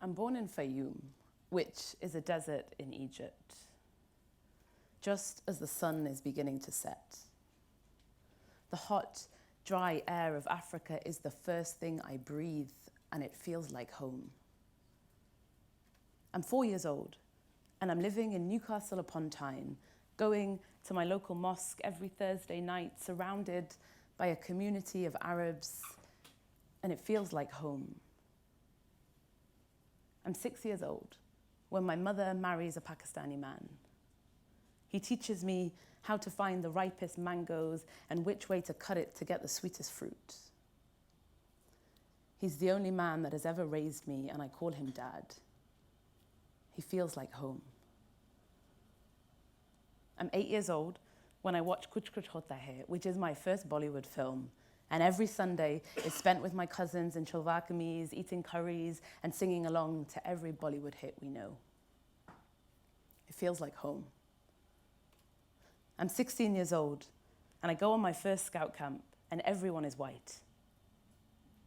I'm born in Fayoum, which is a desert in Egypt, just as the sun is beginning to set. The hot, dry air of Africa is the first thing I breathe, and it feels like home. I'm 4 years old, and I'm living in Newcastle upon Tyne, going to my local mosque every Thursday night, surrounded by a community of Arabs, and it feels like home. I'm 6 years old when my mother marries a Pakistani man. He teaches me how to find the ripest mangoes and which way to cut it to get the sweetest fruit. He's the only man that has ever raised me, and I call him Dad. He feels like home. I'm 8 years old when I watch Kuch Kuch Hota Hai, which is my first Bollywood film. And every Sunday is spent with my cousins in shalwar kameez, eating curries, and singing along to every Bollywood hit we know. It feels like home. I'm 16 years old, and I go on my first scout camp, and everyone is white.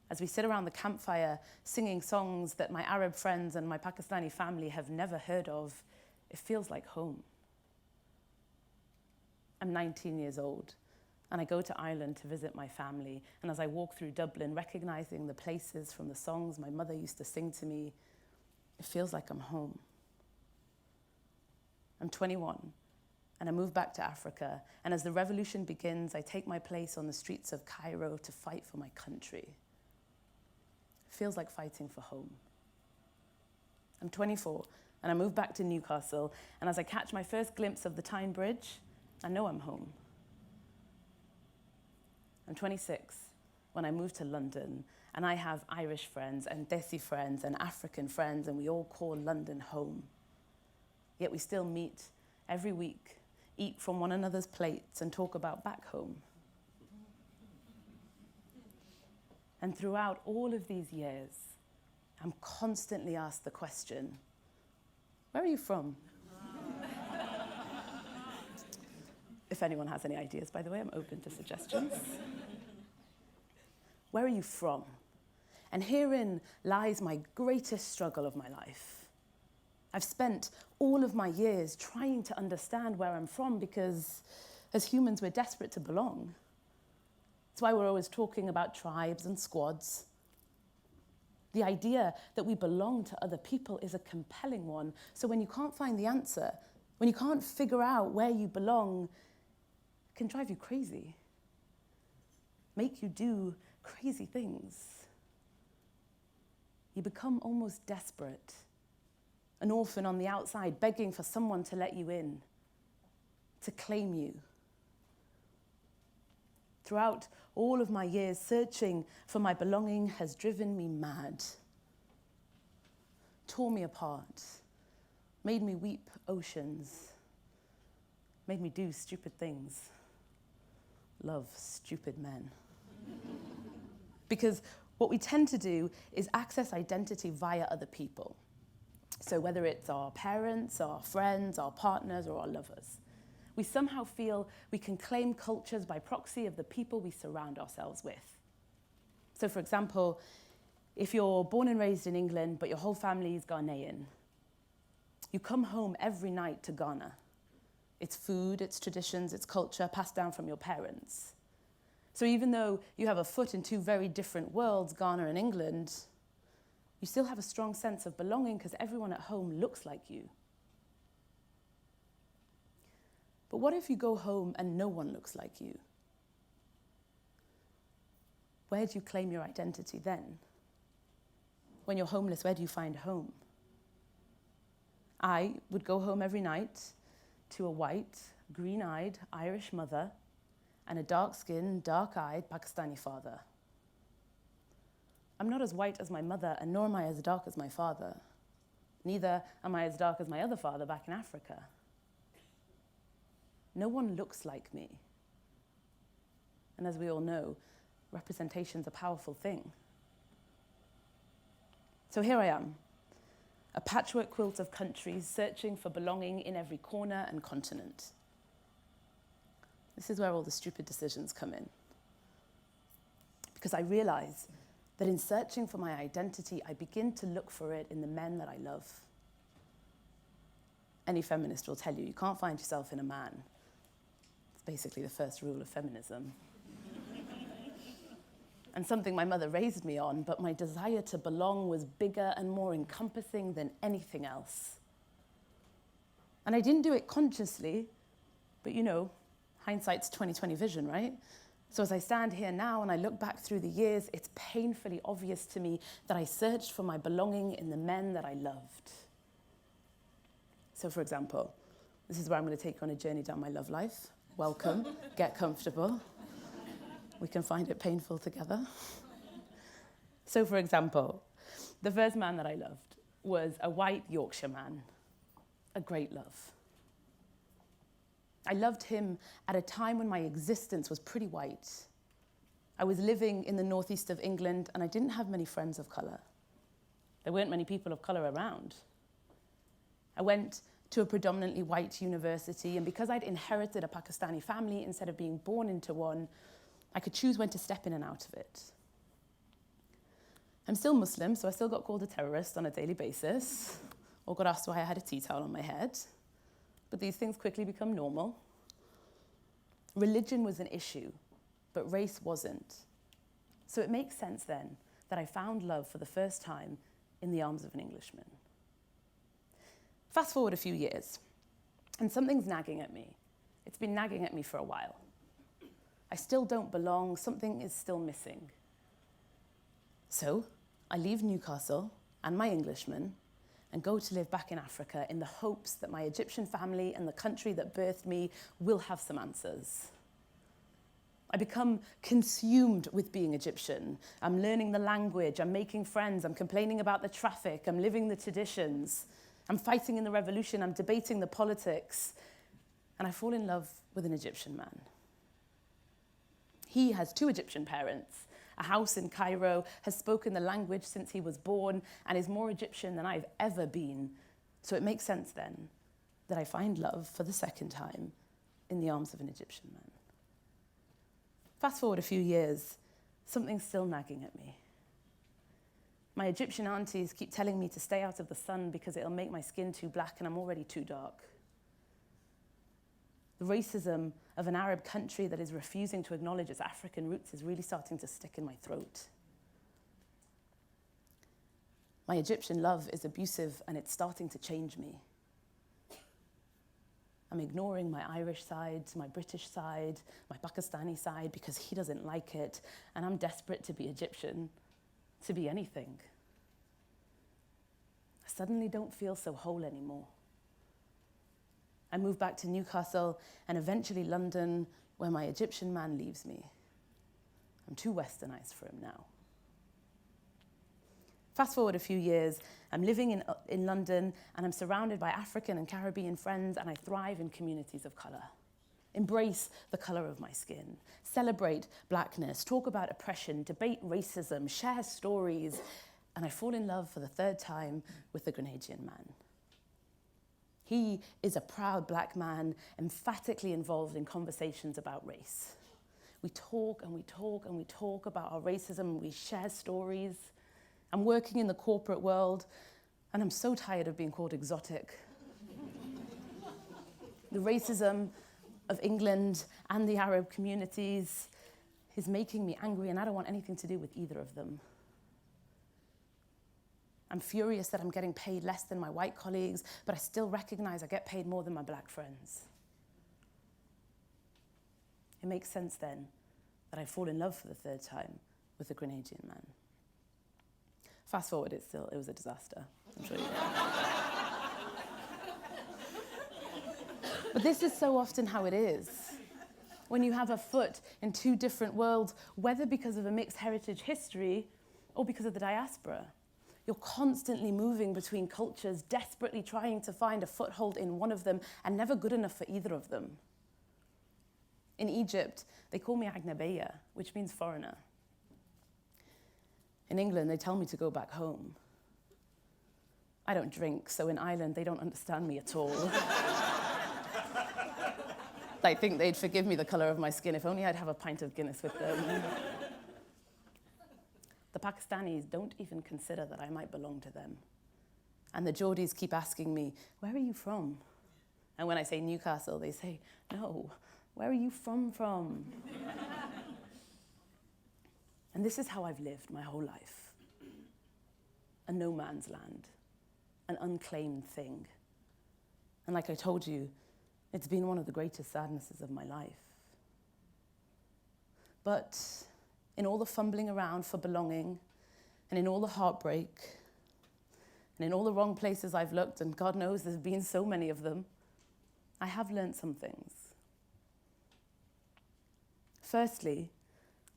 As we sit around the campfire singing songs that my Arab friends and my Pakistani family have never heard of, it feels like home. I'm 19 years old, and I go to Ireland to visit my family. And as I walk through Dublin, recognizing the places from the songs my mother used to sing to me, it feels like I'm home. I'm 21, and I move back to Africa. And as the revolution begins, I take my place on the streets of Cairo to fight for my country. It feels like fighting for home. I'm 24, and I move back to Newcastle. And as I catch my first glimpse of the Tyne Bridge, I know I'm home. I'm 26 when I move to London, and I have Irish friends and Desi friends and African friends, and we all call London home. Yet we still meet every week, eat from one another's plates, and talk about back home. And throughout all of these years, I'm constantly asked the question, where are you from? If anyone has any ideas, by the way, I'm open to suggestions. Where are you from? And herein lies my greatest struggle of my life. I've spent all of my years trying to understand where I'm from because as humans, we're desperate to belong. That's why we're always talking about tribes and squads. The idea that we belong to other people is a compelling one. So when you can't find the answer, when you can't figure out where you belong, can drive you crazy, make you do crazy things. You become almost desperate, an orphan on the outside, begging for someone to let you in, to claim you. Throughout all of my years, searching for my belonging has driven me mad, tore me apart, made me weep oceans, made me do stupid things. Love stupid men. Because what we tend to do is access identity via other people. So whether it's our parents, our friends, our partners, or our lovers, we somehow feel we can claim cultures by proxy of the people we surround ourselves with. So for example, if you're born and raised in England, but your whole family is Ghanaian, you come home every night to Ghana. Its food, its traditions, its culture passed down from your parents. So even though you have a foot in two very different worlds, Ghana and England, you still have a strong sense of belonging because everyone at home looks like you. But what if you go home and no one looks like you? Where do you claim your identity then? When you're homeless, where do you find home? I would go home every night to a white, green-eyed Irish mother and a dark-skinned, dark-eyed Pakistani father. I'm not as white as my mother, and nor am I as dark as my father. Neither am I as dark as my other father back in Africa. No one looks like me. And as we all know, representation's a powerful thing. So here I am, a patchwork quilt of countries searching for belonging in every corner and continent. This is where all the stupid decisions come in. Because I realize that in searching for my identity, I begin to look for it in the men that I love. Any feminist will tell you, you can't find yourself in a man. It's basically the first rule of feminism. And something my mother raised me on, but my desire to belong was bigger and more encompassing than anything else. And I didn't do it consciously, but you know, hindsight's 20/20 vision, right? So as I stand here now and I look back through the years, it's painfully obvious to me that I searched for my belonging in the men that I loved. So for example, this is where I'm going to take you on a journey down my love life. Welcome, get comfortable. We can find it painful together. So for example, the first man that I loved was a white Yorkshire man, a great love. I loved him at a time when my existence was pretty white. I was living in the northeast of England and I didn't have many friends of colour. There weren't many people of colour around. I went to a predominantly white university, and because I'd inherited a Pakistani family instead of being born into one, I could choose when to step in and out of it. I'm still Muslim, so I still got called a terrorist on a daily basis, or got asked why I had a tea towel on my head. But these things quickly become normal. Religion was an issue, but race wasn't. So it makes sense then that I found love for the first time in the arms of an Englishman. Fast forward a few years, and something's nagging at me. It's been nagging at me for a while. I still don't belong, something is still missing. So I leave Newcastle and my Englishman and go to live back in Africa in the hopes that my Egyptian family and the country that birthed me will have some answers. I become consumed with being Egyptian. I'm learning the language, I'm making friends, I'm complaining about the traffic, I'm living the traditions, I'm fighting in the revolution, I'm debating the politics, and I fall in love with an Egyptian man. He has 2 Egyptian parents, a house in Cairo, has spoken the language since he was born, and is more Egyptian than I've ever been. So it makes sense then that I find love for the second time in the arms of an Egyptian man. Fast forward a few years, something's still nagging at me. My Egyptian aunties keep telling me to stay out of the sun because it'll make my skin too black and I'm already too dark. The racism of an Arab country that is refusing to acknowledge its African roots is really starting to stick in my throat. My Egyptian love is abusive and it's starting to change me. I'm ignoring my Irish side, my British side, my Pakistani side because he doesn't like it, and I'm desperate to be Egyptian, to be anything. I suddenly don't feel so whole anymore. I move back to Newcastle and eventually London, where my Egyptian man leaves me. I'm too westernized for him now. Fast forward a few years, I'm living in London and I'm surrounded by African and Caribbean friends, and I thrive in communities of colour. Embrace the colour of my skin, celebrate blackness, talk about oppression, debate racism, share stories, and I fall in love for the third time with the Grenadian man. He is a proud black man, emphatically involved in conversations about race. We talk and we talk and we talk about our racism, and we share stories. I'm working in the corporate world, and I'm so tired of being called exotic. The racism of England and the Arab communities is making me angry, and I don't want anything to do with either of them. I'm furious that I'm getting paid less than my white colleagues, but I still recognize I get paid more than my black friends. It makes sense then that I fall in love for the third time with the Grenadian man. Fast forward, it was a disaster. I'm sure you know. But this is so often how it is. When you have a foot in 2 different worlds, whether because of a mixed heritage history or because of the diaspora, you're constantly moving between cultures, desperately trying to find a foothold in one of them and never good enough for either of them. In Egypt, they call me Agnabeya, which means foreigner. In England, they tell me to go back home. I don't drink, so in Ireland, they don't understand me at all. I think they'd forgive me the colour of my skin if only I'd have a pint of Guinness with them. The Pakistanis don't even consider that I might belong to them. And the Geordies keep asking me, where are you from? And when I say Newcastle, they say, no, where are you from? And this is how I've lived my whole life. A no man's land, an unclaimed thing. And like I told you, it's been one of the greatest sadnesses of my life. But in all the fumbling around for belonging, and in all the heartbreak, and in all the wrong places I've looked, and God knows there's been so many of them, I have learned some things. Firstly,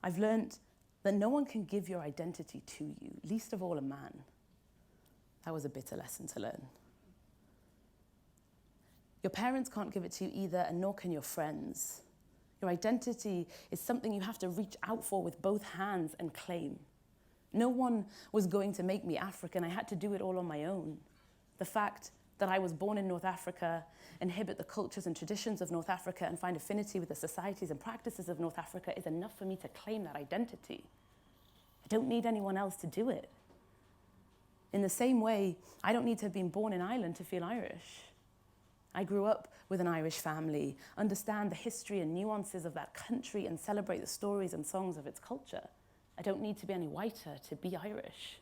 I've learned that no one can give your identity to you, least of all a man. That was a bitter lesson to learn. Your parents can't give it to you either, and nor can your friends. Your identity is something you have to reach out for with both hands and claim. No one was going to make me African. I had to do it all on my own. The fact that I was born in North Africa, inhabit the cultures and traditions of North Africa, and find affinity with the societies and practices of North Africa is enough for me to claim that identity. I don't need anyone else to do it. In the same way, I don't need to have been born in Ireland to feel Irish. I grew up with an Irish family, understand the history and nuances of that country, and celebrate the stories and songs of its culture. I don't need to be any whiter to be Irish.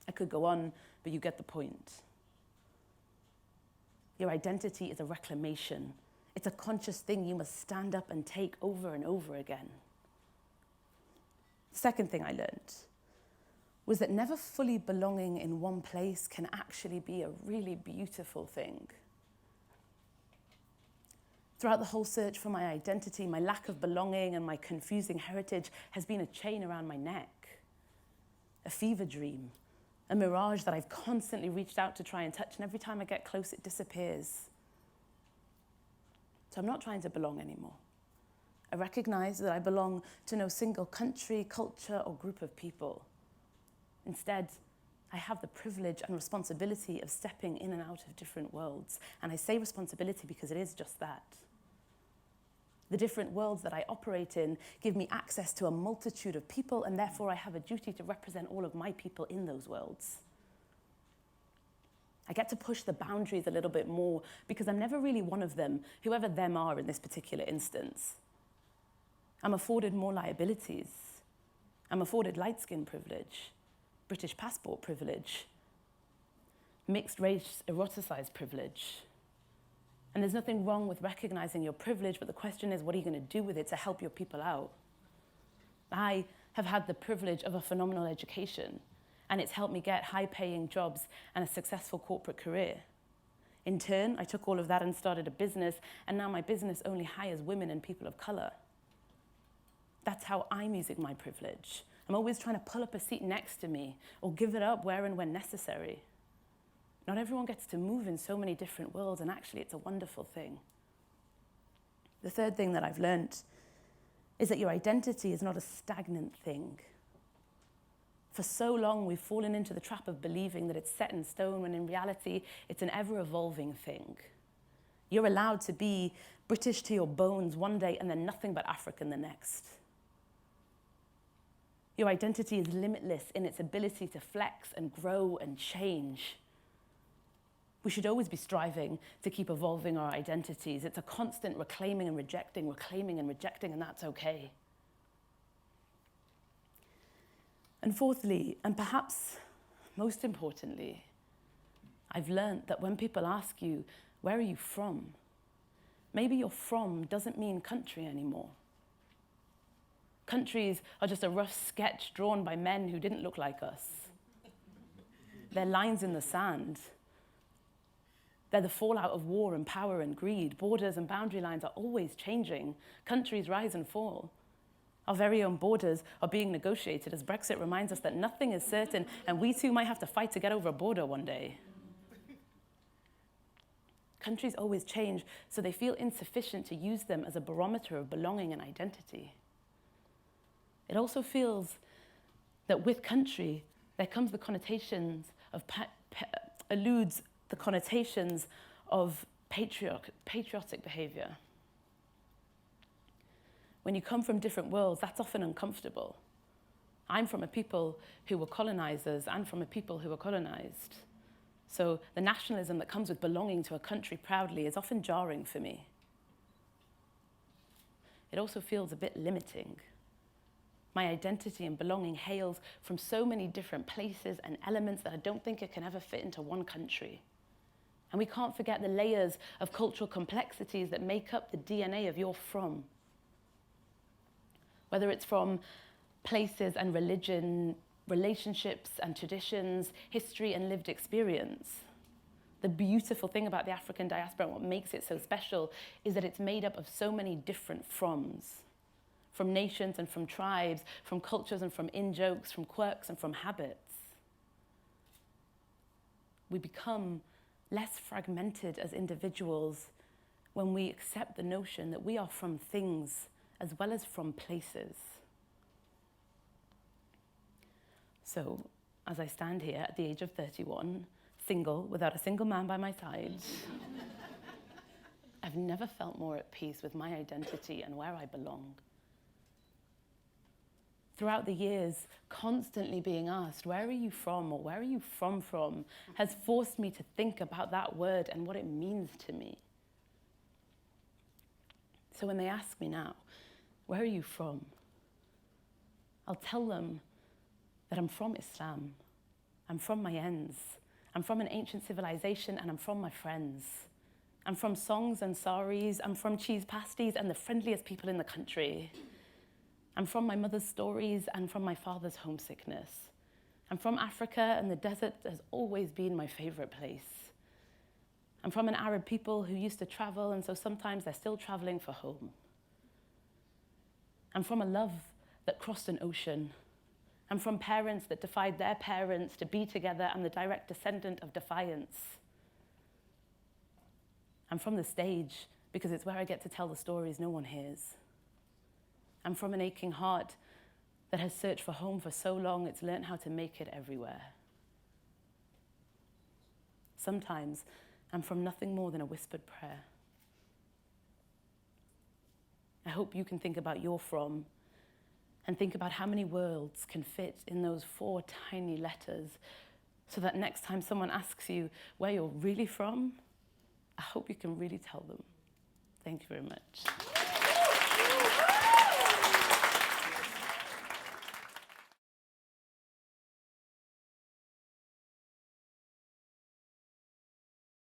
I could go on, but you get the point. Your identity is a reclamation. It's a conscious thing you must stand up and take over and over again. The second thing I learned was that never fully belonging in one place can actually be a really beautiful thing. Throughout the whole search for my identity, my lack of belonging and my confusing heritage has been a chain around my neck, a fever dream, a mirage that I've constantly reached out to try and touch, and every time I get close, it disappears. So I'm not trying to belong anymore. I recognize that I belong to no single country, culture, or group of people. Instead, I have the privilege and responsibility of stepping in and out of different worlds. And I say responsibility because it is just that. The different worlds that I operate in give me access to a multitude of people, and therefore I have a duty to represent all of my people in those worlds. I get to push the boundaries a little bit more because I'm never really one of them, whoever them are in this particular instance. I'm afforded more liabilities. I'm afforded light skin privilege, British passport privilege, mixed race eroticized privilege. And there's nothing wrong with recognizing your privilege, but the question is, what are you going to do with it to help your people out? I have had the privilege of a phenomenal education, and it's helped me get high-paying jobs and a successful corporate career. In turn, I took all of that and started a business, and now my business only hires women and people of color. That's how I'm using my privilege. I'm always trying to pull up a seat next to me or give it up where and when necessary. Not everyone gets to move in so many different worlds, and actually it's a wonderful thing. The third thing that I've learned is that your identity is not a stagnant thing. For so long, we've fallen into the trap of believing that it's set in stone, when in reality, it's an ever-evolving thing. You're allowed to be British to your bones one day and then nothing but African the next. Your identity is limitless in its ability to flex and grow and change. We should always be striving to keep evolving our identities. It's a constant reclaiming and rejecting, and that's okay. And fourthly, and perhaps most importantly, I've learned that when people ask you, where are you from? Maybe your from doesn't mean country anymore. Countries are just a rough sketch drawn by men who didn't look like us. They're lines in the sand. They're the fallout of war and power and greed. Borders and boundary lines are always changing. Countries rise and fall. Our very own borders are being negotiated as Brexit reminds us that nothing is certain, and we too might have to fight to get over a border one day. Countries always change, so they feel insufficient to use them as a barometer of belonging and identity. It also feels that with country, there comes the connotations of, eludes the connotations of patriotic behavior. When you come from different worlds, that's often uncomfortable. I'm from a people who were colonizers and from a people who were colonized. So the nationalism that comes with belonging to a country proudly is often jarring for me. It also feels a bit limiting. My identity and belonging hails from so many different places and elements that I don't think it can ever fit into one country. And we can't forget the layers of cultural complexities that make up the DNA of your from. Whether it's from places and religion, relationships and traditions, history and lived experience. The beautiful thing about the African diaspora and what makes it so special is that it's made up of so many different froms. From nations and from tribes, from cultures and from in-jokes, from quirks and from habits. We become less fragmented as individuals when we accept the notion that we are from things as well as from places. So, as I stand here at the age of 31, single, without a single man by my side, I've never felt more at peace with my identity and where I belong. Throughout the years, constantly being asked, where are you from, or where are you from, has forced me to think about that word and what it means to me. So when they ask me now, where are you from? I'll tell them that I'm from Islam, I'm from my ends, I'm from an ancient civilization, and I'm from my friends. I'm from songs and saris, I'm from cheese pasties and the friendliest people in the country. I'm from my mother's stories and from my father's homesickness. I'm from Africa, and the desert has always been my favorite place. I'm from an Arab people who used to travel, and so sometimes they're still traveling for home. I'm from a love that crossed an ocean. I'm from parents that defied their parents to be together. I'm the direct descendant of defiance. I'm from the stage because it's where I get to tell the stories no one hears. I'm from an aching heart that has searched for home for so long it's learned how to make it everywhere. Sometimes I'm from nothing more than a whispered prayer. I hope you can think about your from and think about how many worlds can fit in those 4 tiny letters so that next time someone asks you where you're really from, I hope you can really tell them. Thank you very much.